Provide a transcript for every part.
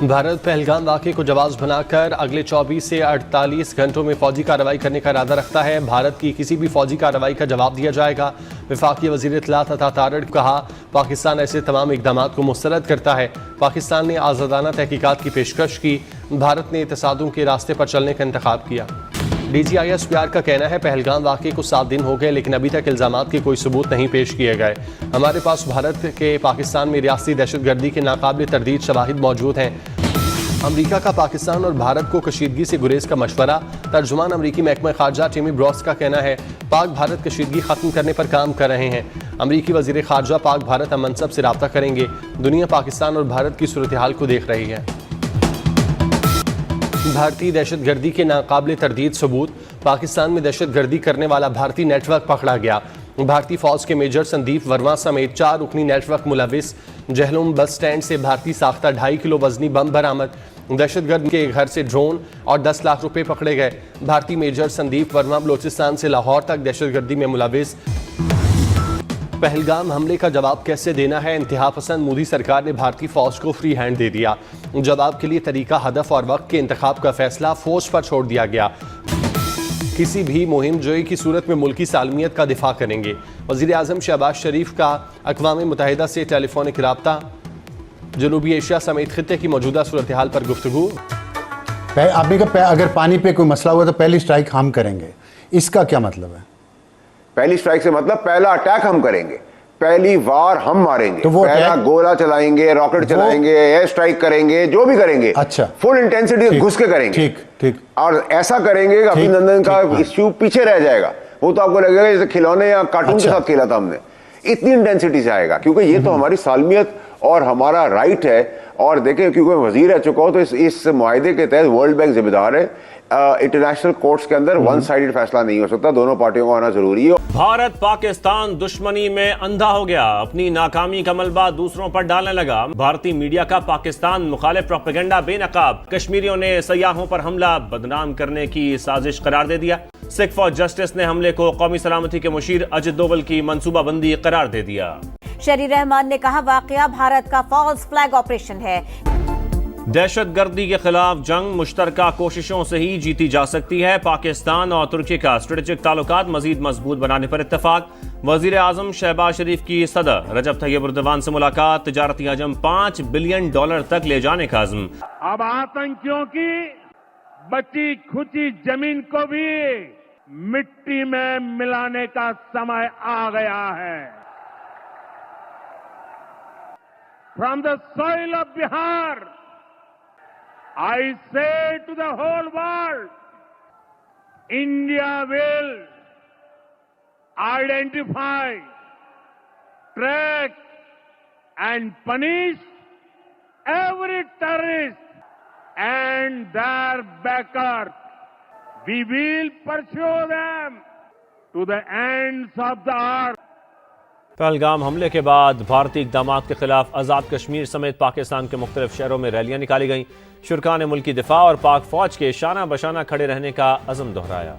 भारत पहलगाम वाक़े को जवाब बनाकर अगले 24 से 48 घंटों में फौजी कार्रवाई करने का इरादा रखता है। भारत की किसी भी फौजी कार्रवाई का जवाब दिया जाएगा। वफाकी वज़ीर इत्तलात अता तारड़ कहा, पाकिस्तान ऐसे तमाम इक़दाम को मुस्तरद करता है। पाकिस्तान ने आज़ादाना तहकीकात की पेशकश की। भारत ने तसादुम के रास्ते पर चलने का इंतखाब किया। DGIS-PR का कहना है, पहलगाम वाक़े को 7 दिन हो गए लेकिन अभी तक इल्ज़ामात के कोई सबूत नहीं पेश किए गए। हमारे पास भारत के पाकिस्तान में रियासती दहशतगर्दी के नाकाबिल तरदीद शवाहिद मौजूद हैं। अमरीका का पाकिस्तान और भारत को कशीदगी से गुरेज का मशवरा। तर्जुमान अमरीकी महकमा खारजा टिमी ब्रॉस का कहना है, पाक भारत कशीदगी खत्म करने पर काम कर रहे हैं। अमरीकी वज़ीर खारजा पाक भारत मनसब से रब्ता करेंगे। दुनिया पाकिस्तान और भारत की सूरत हाल को देख रही है। भारतीय दहशतगर्दी के नाकाबिल तरदीद सबूत। पाकिस्तान में दहशतगर्दी करने वाला भारतीय नेटवर्क पकड़ा गया। भारतीय फौज के मेजर संदीप वर्मा समेत 4 रुकनी नेटवर्क मुलविस। जहलुम बस स्टैंड से भारतीय साख्ता 2.5 किलो वजनी बम बरामद। दहशतगर्द के घर से ड्रोन और 10 लाख रुपए पकड़े गए। भारतीय मेजर संदीप वर्मा बलोचिस्तान से लाहौर तक दहशतगर्दी में मुलविस। पहलगाम हमले का जवाब कैसे देना है, इंतहा पसंद मोदी सरकार ने भारतीय फौज को फ्री हैंड दे दिया। जवाब के लिए तरीका, हदफ और वक्त के इंतखाब का फैसला फौज पर छोड़ दिया गया। किसी भी मुहिम जोई की सूरत में मुल्की सालमियत का दिफा करेंगे। वज़ीर आज़म शहबाज शरीफ का अक़वाम मुत्तहिदा से टेलीफोनिक राब्ता। जनूबी एशिया समेत खित्ते की मौजूदा सूरत हाल पर गुफ्तगू। आपने कहा अगर पानी पे कोई मसला हुआ तो पहली स्ट्राइक हम करेंगे, इसका क्या मतलब है? पहली स्ट्राइक से मतलब पहला अटैक हम करेंगे, पहली वार हम मारेंगे, तो पहला गोला चलाएंगे, रॉकेट चलाएंगे, एयर स्ट्राइक करेंगे, जो भी करेंगे। अच्छा, फुल इंटेंसिटी घुस के करेंगे। ठीक ठीक। और ऐसा करेंगे कि अभिनंदन का इश्यू पीछे रह जाएगा। वो तो आपको लगेगा जैसे खिलौने या कार्टून के साथ खेला था हमने। इतनी इंटेंसिटी से आएगा क्योंकि ये तो हमारी सालमियत और हमारा राइट है। और देखें, क्योंकि मैं वजीर रह चुका हूं तो इस मुआहदे के तहत वर्ल्ड बैंक जिम्मेदार है। इंटरनेशनल कोर्ट्स के अंदर वन साइडेड फैसला नहीं हो सकता, दोनों पार्टियों को आना जरूरी है। भारत पाकिस्तान दुश्मनी में अंधा हो गया, अपनी नाकामी का मलबा दूसरों पर डालने लगा। भारतीय मीडिया का पाकिस्तान मुखालिफ प्रोपेगेंडा बेनकाब। कश्मीरियों ने सयाहों पर हमला बदनाम करने की साजिश करार दे दिया। सिख फॉर जस्टिस ने हमले को कौमी सलामती के मुशीर अजित डोवल की मंसूबाबंदी करार दे दिया। शरी रहमान ने कहा, वाकया भारत का फॉल्स फ्लैग ऑपरेशन है। दहशतगर्दी के खिलाफ जंग मुश्तरका कोशिशों से ही जीती जा सकती है। पाकिस्तान और तुर्की का स्ट्रेटेजिक ताल्लुकात मजीद मजबूत बनाने पर इत्तेफाक। वजीर आजम शहबाज शरीफ की सदर रजब तैयब एर्दोगान से मुलाकात। तिजारती हजम $5 बिलियन तक ले जाने का अज़्म। अब आतंकियों की बची खुची जमीन को भी मिट्टी में मिलाने का समय आ गया है। From the soil of Bihar I say to the whole world, India will identify, track and punish every terrorist and their backers. We will pursue them to the ends of the earth. Pahalgam हमले के बाद भारतीय इक़दामात के खिलाफ आज़ाद कश्मीर समेत पाकिस्तान के मुख्तलिफ शहरों में रैलियां निकाली गईं। शुरका ने मुल्की दिफा और पाक फौज के शाना बशाना खड़े रहने का अज़म दोहराया।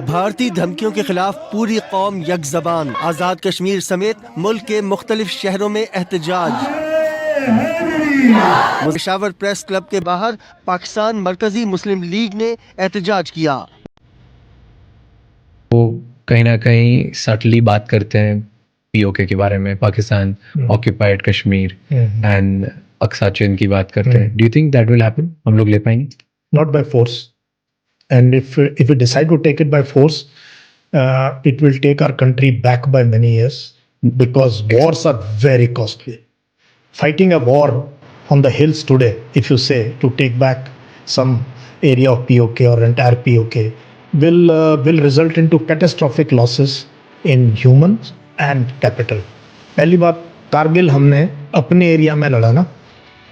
भारतीय धमकियों के खिलाफ पूरी कौम यकज़बान। आज़ाद कश्मीर समेत मुल्क के मुख्तलिफ शहरों में एहतजाज। पेशावर प्रेस क्लब के बाहर पाकिस्तान मरकजी मुस्लिम लीग ने एहतजाज किया। वो कहीं ना कहीं सटली बात करते हैं पीओके के बारे में, पाकिस्तान ऑक्यूपाइड कश्मीर एंड अक्सा चीन की बात करते हैं। Do you think that will happen? हम लोग ले पाएंगे? Not by force, and if we decide to take it by force, it will take our country back by many years because wars are very costly. Fighting a war on the hills today, if you say to take back some area of POK or entire POK, will result into catastrophic losses in humans and capital. पहली बात, कारगिल हमने अपने area में लड़ा ना,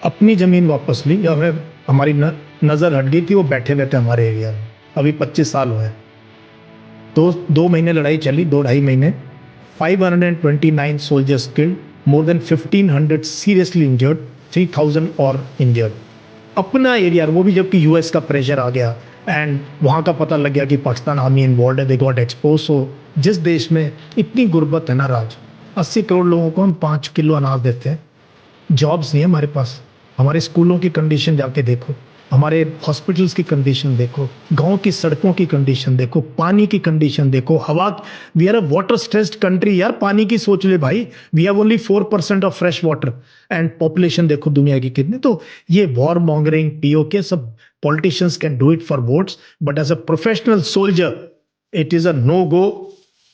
अपनी ज़मीन वापस ली, हमें हमारी नज़र हट गई थी, वो बैठे हुए थे हमारे एरिया में. अभी 25 साल हुए, तो 2 महीने लड़ाई चली, 2-2.5 महीने, 529 soldiers killed, more than 1500 seriously injured, 3000 और injured. अपना एरिया, वो भी जबकि यूएस का प्रेशर आ गया एंड वहाँ का पता लग गया कि पाकिस्तान आर्मी इन्वॉल्व है, दे गॉट एक्सपोज. सो जिस देश में इतनी गुर्बत है ना राज, 80 करोड़ लोगों को हम 5 किलो अनाज देते हैं। जॉब्स नहीं है हमारे पास। हमारे स्कूलों की कंडीशन जाके देखो, हमारे हॉस्पिटल्स की कंडीशन देखो, गांव की सड़कों की कंडीशन देखो, पानी की कंडीशन देखो, हवा। We are a water stressed country यार। पानी की सोच ले भाई। We have only 4% of fresh water and population देखो दुनिया की कितनी। तो ये वॉर मॉन्गरिंग पीओके सब politicians can do it for votes, but as a professional soldier it is a no go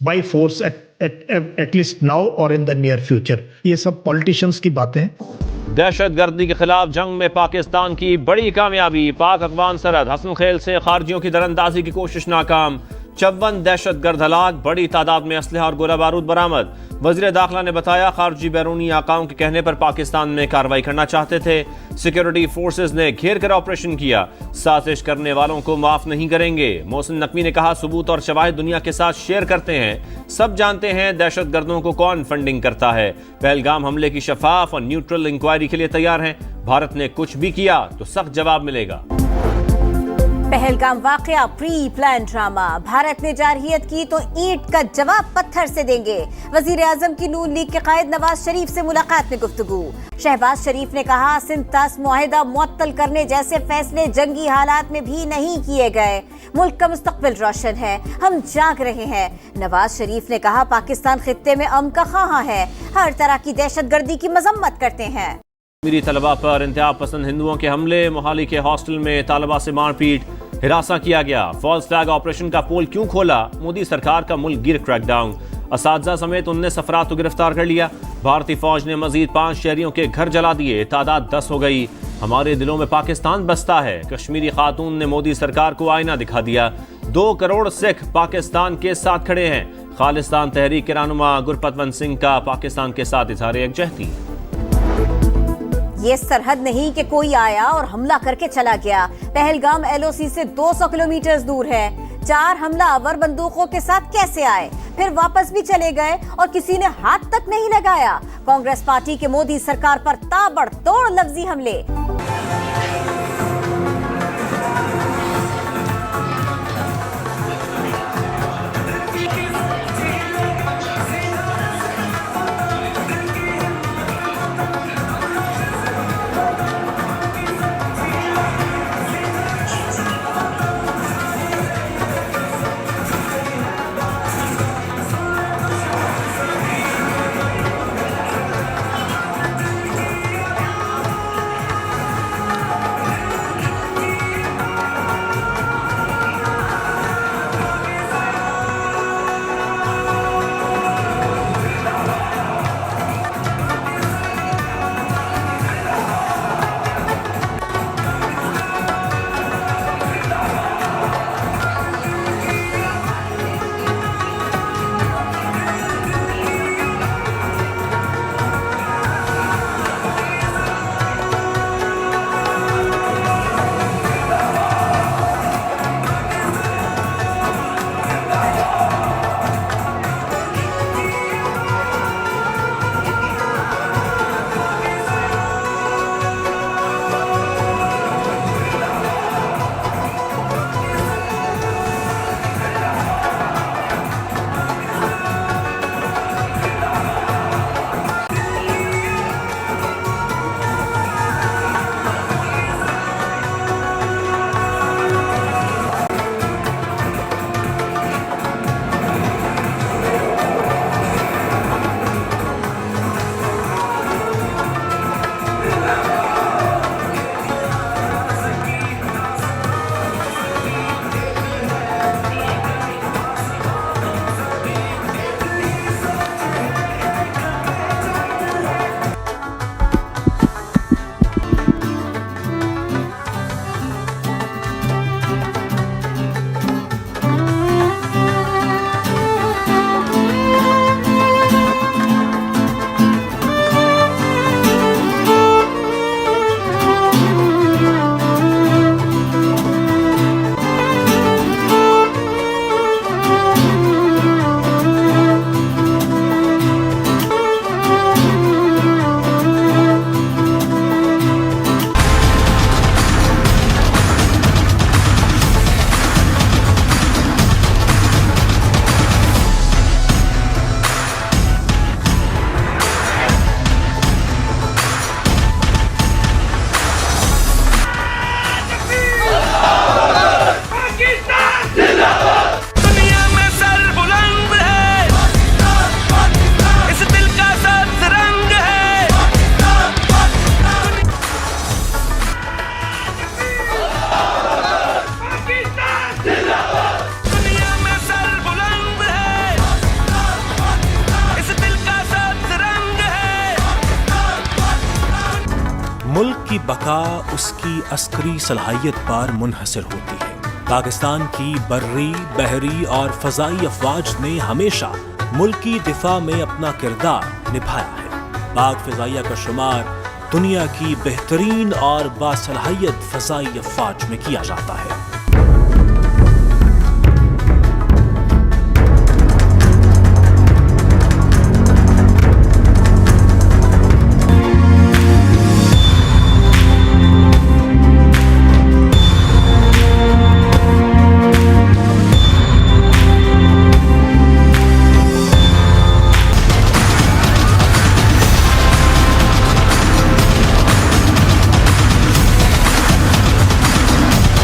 by force at least now or in the near future। ये सब politicians की बातें हैं। दहशतगर्दी के खिलाफ जंग में पाकिस्तान की बड़ी कामयाबी। पाक अफगान सरहद हसनखेल से खारजियों की दरअंदाजी की कोशिश नाकाम। 54 दहशतगर्द हलाक, बड़ी तादाद में असलहा और गोला बारूद बरामद। वजीर दाखिला ने बताया खारजी बैरूनी आकाओं के कहने पर पाकिस्तान में कार्रवाई करना चाहते थे। सिक्योरिटी फोर्सेज ने घेर कर ऑपरेशन किया। साजिश करने वालों को माफ नहीं करेंगे। मोहसिन नकवी ने कहा सबूत और शवाहिद दुनिया के साथ शेयर करते हैं। सब जानते हैं दहशतगर्दों को कौन फंडिंग करता है। पहलगाम हमले की शफाफ और न्यूट्रल इंक्वायरी के लिए तैयार हैं। भारत ने कुछ भी किया तो सख्त जवाब मिलेगा। पहलगाम वाकया प्री प्लान ड्रामा। भारत ने जारहियत की तो ईंट का जवाब पत्थर से देंगे। वजीर आजम की नून लीग के कायद नवाज शरीफ से मुलाकात में गुफ्तगू। शहबाज शरीफ ने कहा सिंध तास मुआहिदा मुअत्तल करने जैसे फैसले जंगी हालात में भी नहीं किए गए। मुल्क का मुस्तकबिल रोशन है, हम जाग रहे हैं। नवाज शरीफ ने कहा पाकिस्तान खित्ते में अमन का ख्वाह है, हर तरह की दहशतगर्दी की मजम्मत करते हैं। मेरी तलबा पर इंतहा पसंद हिंदुओं के हमले। मोहाली के हॉस्टल में तालिबा से मारपीट, हिरासा किया गया। फॉल्स फ्लैग ऑपरेशन का पोल क्यों खोला? मोदी सरकार का मुल्क गिर क्रैकडाउन। असातिज़ा समेत 19 अफराद को गिरफ्तार कर लिया। भारतीय फौज ने मजीद 5 शहरियों के घर जला दिए, तादाद 10 हो गई। हमारे दिलों में पाकिस्तान बसता है। कश्मीरी खातून ने मोदी सरकार को आईना दिखा दिया। 2 करोड़ सिख पाकिस्तान के साथ खड़े हैं। खालिस्तान तहरीक के रहनुमा गुरपतवंत सिंह का पाकिस्तान के साथ इज़हार यकजहती। ये सरहद नहीं कि कोई आया और हमला करके चला गया। पहलगाम एलओसी से 200 किलोमीटर दूर है। 4 हमलावर बंदूकों के साथ कैसे आए, फिर वापस भी चले गए और किसी ने हाथ तक नहीं लगाया। कांग्रेस पार्टी के मोदी सरकार पर ताबड़तोड़ लफ्जी हमले। की बका उसकी अस्करी सलाहियत पर मुनहसर होती है। पाकिस्तान की बर्री, बहरी और फजाई अफवाज ने हमेशा मुल्की दिफा में अपना किरदार निभाया है। पाक फिजाइया का शुमार दुनिया की बेहतरीन और बासलाहियत फजाई अफवाज में किया जाता है।